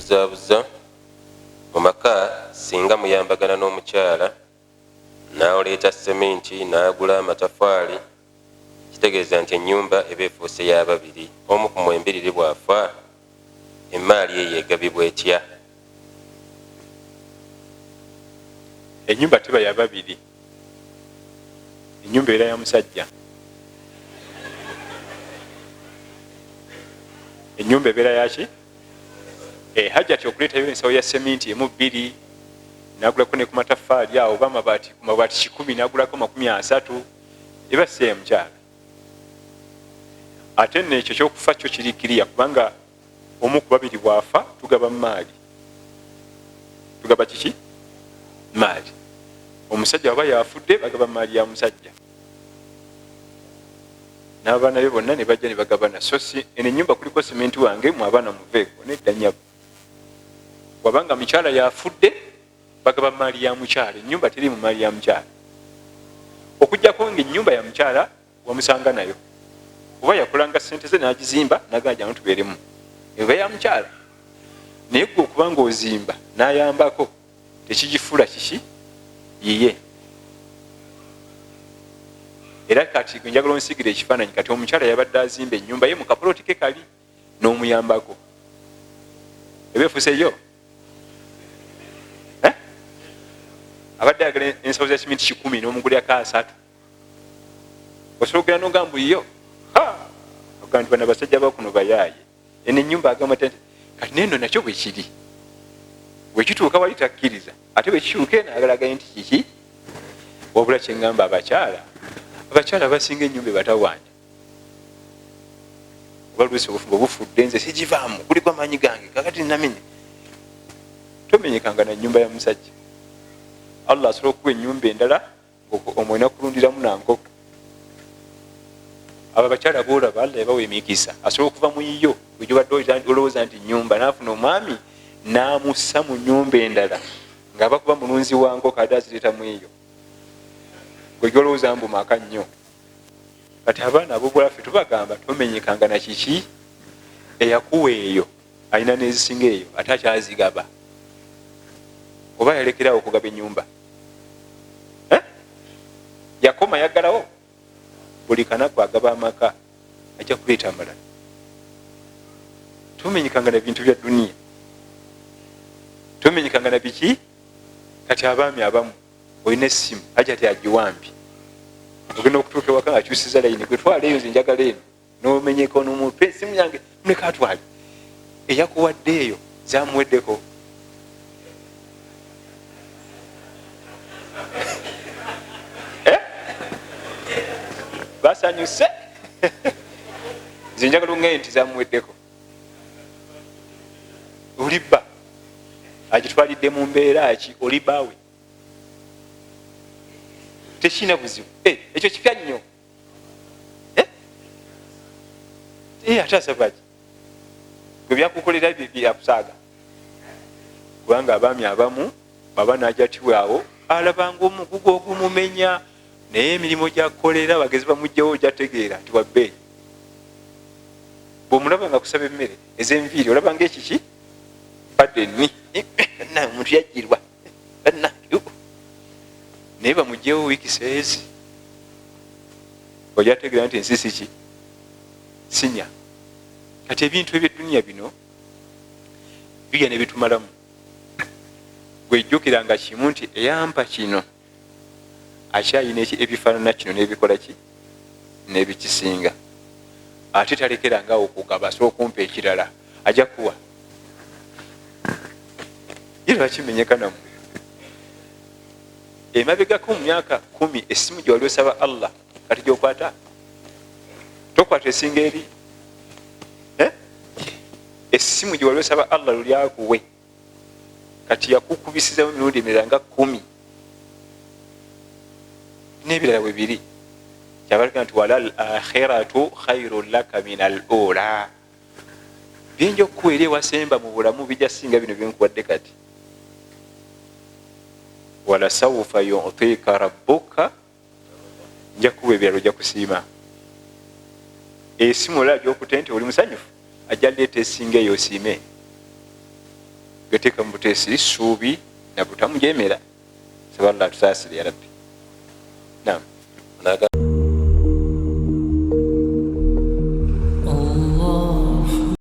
okubuzaabuza mu maka singa muyambagana n'omukyala n'oleeta sementi n'agula amatafaali kitegeeza nti ennyumba eba efuuse y'ababiri omu ku mwembiriri bw'afa emmaali eyo egabibwa etya? Ennyumba teba y'ababiri, ennyumba era ya musajja. Ennyumba ebeera yaki? Hajjati okuleetayo ensawo ya sementi emu bbiri n'agulako ne ku matafaali awo oba ku mabaati 100 n'agulako 30 eba si ya mukyala. Ate n'ekyo ky'okufa kyo kirikiriya kubanga omu ku babiri bw'afa tugaba maali. Tugaba kiki? Maali. Omusajja waba yafudde bagaba maali ya musajja. N'abaana be bonna ne bajja ne bagabana. So si eno ennyumba kuliko sementi wange mu abaana muveeko nedda nnyabo. Wabanga mukyala yafudde bagaba maali ya mukyala. Ennyumba teri mu maali ya mukyala. Okujjako ng'ennyumba ya mukyala wamusanga nayo. Oba yakulanga ssente ze n'agizimba n'agajja n'otubeeremu. Eba ya mukyala. Naye gwe okuba ng'ozimba n'ayambako tekigifuula kiki? Yiye. Era kati njagala onsigira ekifaananyi kati omukyala yabadde azimba ennyumba ye mu kapoloti ke kali n'omuyambako. Eba efuuseyo? Abadde ayagala ensawo za simenti 10 n'omugulirako 3. Osobola n'ogamba yo ogamba nti bano abasajja bakuno bayaaye. Eno ennyumba agamba kati neno nakyo bwe kiri. Bwe kituuka wali takkiriza ate bwe kituuka n'agalagaye nti kiki? Wabula kye ngamba abakyala basinga ennyumba ebatawanya. Oba luusi obufumbo bufudde nze sigivaamu kuliko amaanyi gange kakati namenye. Tomenyekanga na nnyumba ya musajja. Allah asobola okuwa ennyumba endala omwena kulundiramu nankoko. Abo abakyala boolaba Allah yabawa emikisa. Asobola okuva mu yiyo bwe badde olowooza nti nnyumba n'afuna omwami n'amussa mu nnyumba endala ng'aba kuba mulunzi wa nkoko ate azireeta mu eyo. Gwe gyolowooza mbu maka nnyo. Kati abaana ab'obwaffe tubagamba tomenyekanga na kiki eyakuwa eyo alina n'ezisinga eyo ate akyazigaba. Oba yalekerawo okugaba ennyumba. Yakoma yaggalawo. Buli kanaku agaba amaka ajja kuleeta amalala. Tomenyekanga na bintu bya duniya. Tomenyekanga na biki? Kati abaami abamu olina essimu ajja ati agiwambi. Ogenda okutuuka ewaka ng'akyusiza layini gwe twala eyo nze njagala eno n'omenyeka n'omuntu essimu yange muleka atwale. Eyakuwadde eyo zamuweddeko. Basanyuse nze njagala ongaye nti zamuweddeko. Olibba agitwalidde mu mbeera ki? Olibbawe tekina buzibu. Ekyo kipya nnyo. Ate asabaki gwe byakukolera byakusaaga kubanga abaami abamu baba n'ajatibwawo alabanga omugugu ogumumenya naye emirimu gy'akolera bagezi bamugjawo gyategeera nti wabbeeyi. Bw'omulaba nga kusaba emmere ez'enviiri olaba ng'ekiki badde nni omuntu yajjirwa naye bamugjewo wiiki seezi ojyategeera nti ensi siki sinya. Kati ebintu eby'edduniya bino bijja ne bitumalamu. Gwejjukiranga kimu nti eyampa kino akyayina ebifaanana kino n'ebikola ki n'ebikisinga. Ate talekerangaawo okugaba asobola okumpa ekirala ajja kuwa. Ye lwakimenyeka namu. Emabegako mu myaka 10 essimu gye wali osaba Allah kati gy'okwata tokwata esinga eri. Essimu gye wali osaba Allah luli akuwe kati yakukubisizamu emirundi emirala nga 10 n'ebirala bwe biri. Kyabaleka nti walal akhiratu khairun laka min al-ula. Binja okukuwa eri ewasemba mu bulamu bijja singa bino byenkuwadde kati. Wala sawfa yu'tika rabbuka nja kuwa ebirala ojja kusiima. Esimu olala gy'okutte nti oli musanyufu ajja leeta esinga eyo osiime. gateeka mu buteesi ssuubi na butamu jemera saballa tusaasire ya rabbi naam